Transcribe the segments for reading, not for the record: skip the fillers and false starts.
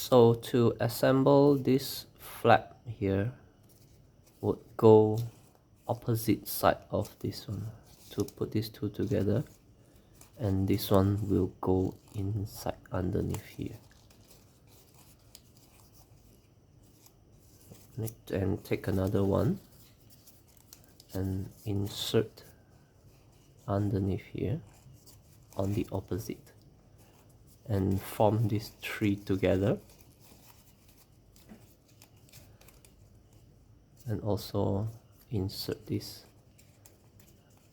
So to assemble this flap here would go opposite side of this one to put these two together, and this one will go inside underneath here. And take another one and insert underneath here on the opposite and form these three together, and also insert this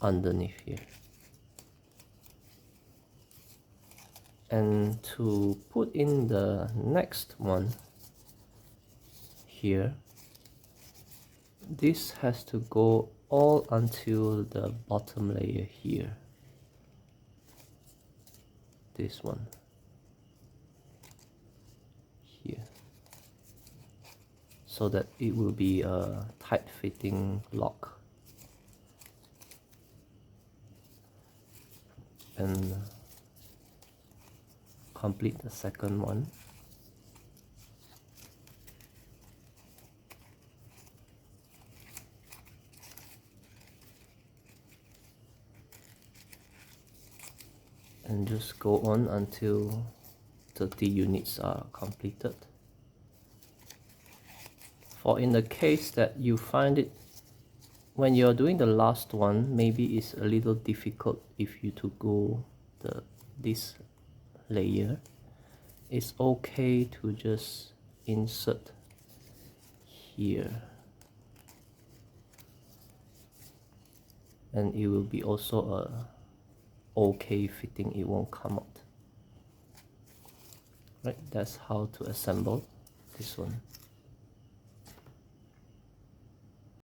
underneath here. And to put in the next one here, this has to go all until the bottom layer here, this one here, so that it will be a tight fitting lock. And complete the second one. And just go on until 30 units are completed. For in the case that you find it when you're doing the last one, maybe it's a little difficult if you to go this layer, it's okay to just insert here, and it will be also a okay fitting, it won't come out. Right, that's how to assemble this one.